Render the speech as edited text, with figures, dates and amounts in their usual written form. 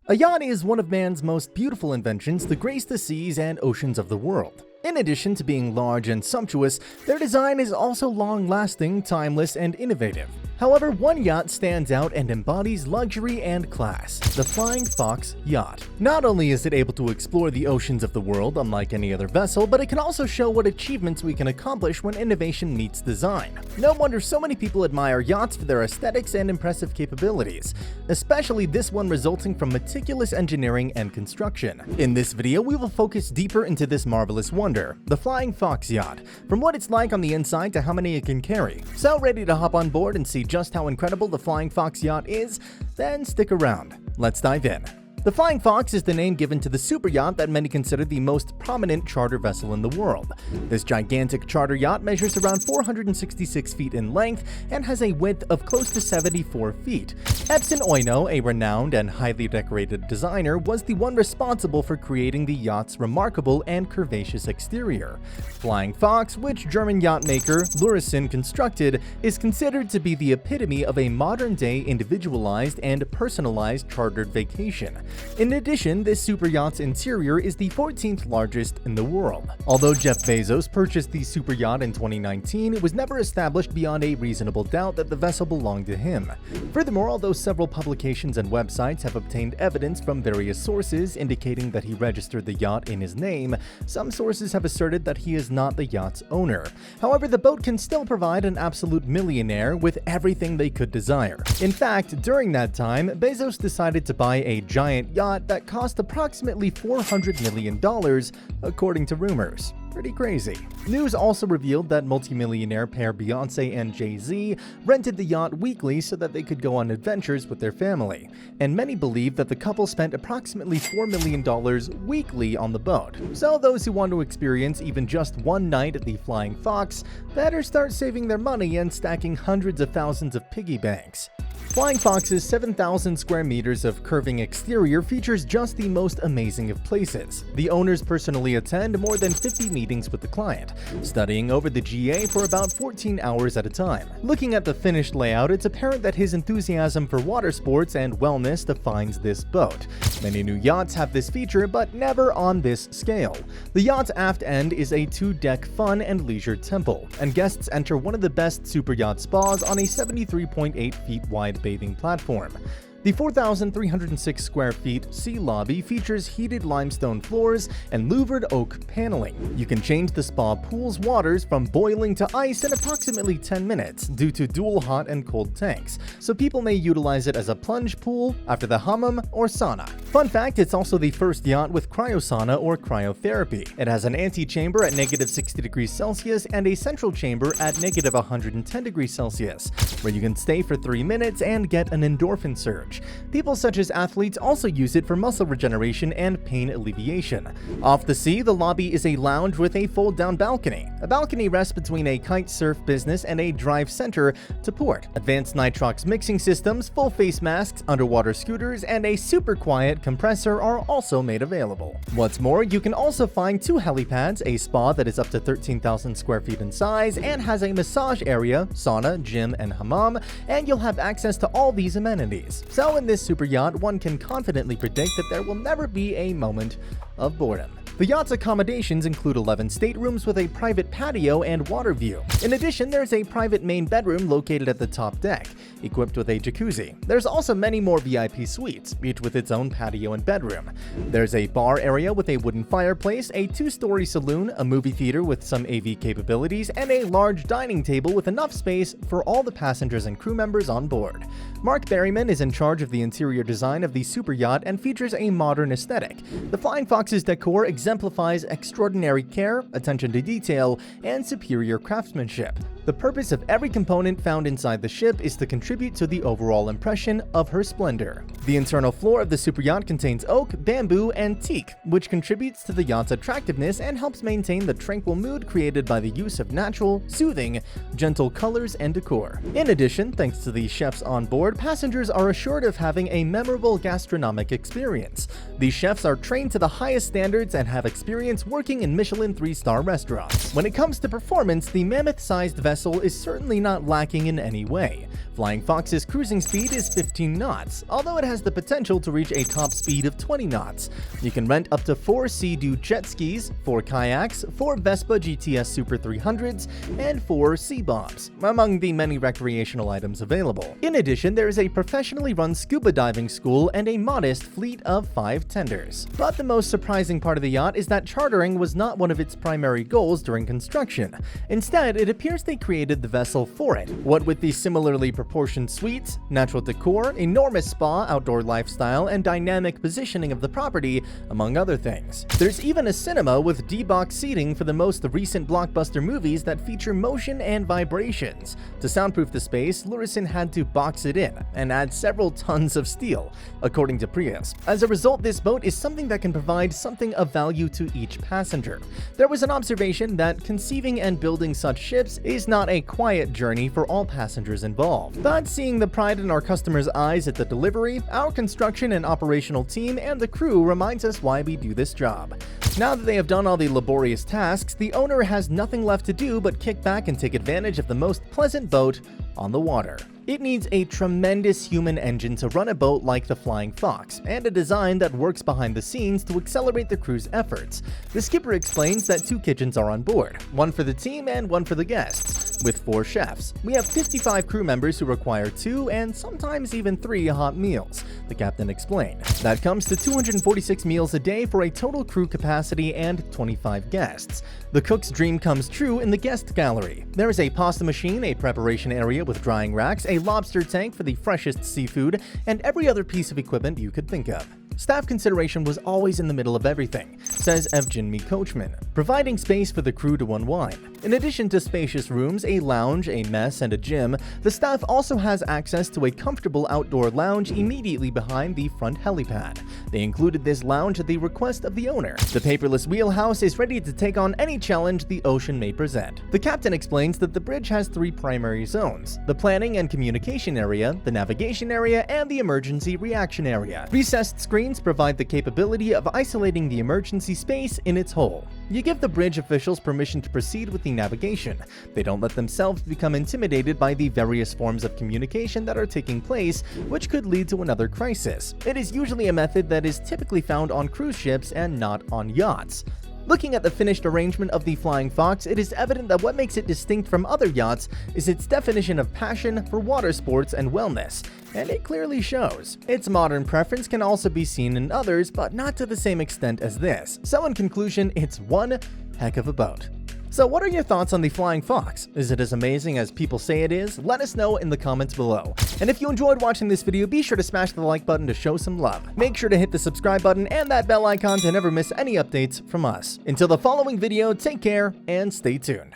A yacht is one of man's most beautiful inventions to grace the seas and oceans of the world. In addition to being large and sumptuous, their design is also long-lasting, timeless, and innovative. However, one yacht stands out and embodies luxury and class: the Flying Fox Yacht. Not only is it able to explore the oceans of the world unlike any other vessel, but it can also show what achievements we can accomplish when innovation meets design. No wonder so many people admire yachts for their aesthetics and impressive capabilities, especially this one resulting from meticulous engineering and construction. In this video, we will focus deeper into this marvelous wonder, the Flying Fox Yacht, from what it's like on the inside to how many it can carry. So ready to hop on board and see just how incredible the Flying Fox Yacht is? Then stick around. Let's dive in. The Flying Fox is the name given to the super yacht that many consider the most prominent charter vessel in the world. This gigantic charter yacht measures around 466 feet in length and has a width of close to 74 feet. Epson Oino, a renowned and highly decorated designer, was the one responsible for creating the yacht's remarkable and curvaceous exterior. Flying Fox, which German yacht maker Lurisen constructed, is considered to be the epitome of a modern-day individualized and personalized chartered vacation. In addition, this super yacht's interior is the 14th largest in the world. Although Jeff Bezos purchased the super yacht in 2019, it was never established beyond a reasonable doubt that the vessel belonged to him. Furthermore, although several publications and websites have obtained evidence from various sources indicating that he registered the yacht in his name, some sources have asserted that he is not the yacht's owner. However, the boat can still provide an absolute millionaire with everything they could desire. In fact, during that time, Bezos decided to buy a giant yacht that cost approximately $400 million, according to rumors. Pretty crazy. News also revealed that multimillionaire pair Beyonce and Jay-Z rented the yacht weekly so that they could go on adventures with their family, and many believe that the couple spent approximately $4 million weekly on the boat. So those who want to experience even just one night at the Flying Fox better start saving their money and stacking hundreds of thousands of piggy banks. Flying Fox's 7,000 square meters of curving exterior features just the most amazing of places. The owners personally attend more than 50 meetings with the client, studying over the GA for about 14 hours at a time. Looking at the finished layout, it's apparent that his enthusiasm for water sports and wellness defines this boat. Many new yachts have this feature, but never on this scale. The yacht's aft end is a 2-deck fun and leisure temple, and guests enter one of the best super yacht spas on a 73.8 feet wide bathing platform. The 4,306 square feet sea lobby features heated limestone floors and louvered oak paneling. You can change the spa pool's waters from boiling to ice in approximately 10 minutes due to dual hot and cold tanks, so people may utilize it as a plunge pool, after the hammam, or sauna. Fun fact, it's also the first yacht with cryosauna or cryotherapy. It has an antechamber at negative 60 degrees Celsius and a central chamber at negative 110 degrees Celsius, where you can stay for 3 minutes and get an endorphin surge. People such as athletes also use it for muscle regeneration and pain alleviation. Off the sea, the lobby is a lounge with a fold-down balcony. A balcony rests between a kite surf business and a drive center to port. Advanced nitrox mixing systems, full face masks, underwater scooters, and a super quiet compressor are also made available. What's more, you can also find 2 helipads, a spa that is up to 13,000 square feet in size and has a massage area, sauna, gym, and hammam, and you'll have access to all these amenities. So in this super yacht, one can confidently predict that there will never be a moment of boredom. The yacht's accommodations include 11 staterooms with a private patio and water view. In addition, there's a private main bedroom located at the top deck, equipped with a jacuzzi. There's also many more VIP suites, each with its own patio and bedroom. There's a bar area with a wooden fireplace, a 2-story saloon, a movie theater with some AV capabilities, and a large dining table with enough space for all the passengers and crew members on board. Mark Berryman is in charge of the interior design of the super yacht and features a modern aesthetic. The Flying Fox's decor exemplifies extraordinary care, attention to detail, and superior craftsmanship. The purpose of every component found inside the ship is to contribute to the overall impression of her splendor. The internal floor of the super yacht contains oak, bamboo, and teak, which contributes to the yacht's attractiveness and helps maintain the tranquil mood created by the use of natural, soothing, gentle colors and decor. In addition, thanks to the chefs on board, passengers are assured of having a memorable gastronomic experience. These chefs are trained to the highest standards and have experience working in Michelin 3-star restaurants. When it comes to performance, the mammoth-sized vessel vessel is certainly not lacking in any way. Flying Fox's cruising speed is 15 knots, although it has the potential to reach a top speed of 20 knots. You can rent up to 4 Sea-Doo jet skis, 4 kayaks, 4 Vespa GTS Super 300s, and 4 sea bombs, among the many recreational items available. In addition, there is a professionally run scuba diving school and a modest fleet of 5 tenders. But the most surprising part of the yacht is that chartering was not one of its primary goals during construction. Instead, it appears they created the vessel for it. What with the similarly proportioned suites, natural decor, enormous spa, outdoor lifestyle, and dynamic positioning of the property, among other things. There's even a cinema with D-box seating for the most recent blockbuster movies that feature motion and vibrations. To soundproof the space, Lurison had to box it in and add several tons of steel, according to Prius. As a result, this boat is something that can provide something of value to each passenger. There was an observation that conceiving and building such ships is not a quiet journey for all passengers involved. But seeing the pride in our customers' eyes at the delivery, our construction and operational team and the crew reminds us why we do this job. Now that they have done all the laborious tasks, the owner has nothing left to do but kick back and take advantage of the most pleasant boat on the water. It needs a tremendous human engine to run a boat like the Flying Fox, and a design that works behind the scenes to accelerate the crew's efforts. The skipper explains that 2 kitchens are on board, one for the team and one for the guests, with 4 chefs. We have 55 crew members who require 2 and sometimes even 3 hot meals, the captain explained. That comes to 246 meals a day for a total crew capacity and 25 guests. The cook's dream comes true in the guest gallery. There is a pasta machine, a preparation area with drying racks, a lobster tank for the freshest seafood, and every other piece of equipment you could think of. Staff consideration was always in the middle of everything, says Evgen Coachman, providing space for the crew to unwind. In addition to spacious rooms, a lounge, a mess, and a gym, the staff also has access to a comfortable outdoor lounge immediately behind the front helipad. They included this lounge at the request of the owner. The paperless wheelhouse is ready to take on any challenge the ocean may present. The captain explains that the bridge has 3 primary zones: the planning and communication area, the navigation area, and the emergency reaction area. Recessed screens provide the capability of isolating the emergency space in its whole. You give the bridge officials permission to proceed with the navigation. They don't let themselves become intimidated by the various forms of communication that are taking place, which could lead to another crisis. It is usually a method that is typically found on cruise ships and not on yachts. Looking at the finished arrangement of the Flying Fox, it is evident that what makes it distinct from other yachts is its definition of passion for water sports and wellness, and it clearly shows. Its modern preference can also be seen in others, but not to the same extent as this. So in conclusion, it's one heck of a boat. So what are your thoughts on the Flying Fox? Is it as amazing as people say it is? Let us know in the comments below. And if you enjoyed watching this video, be sure to smash the like button to show some love. Make sure to hit the subscribe button and that bell icon to never miss any updates from us. Until the following video, take care and stay tuned.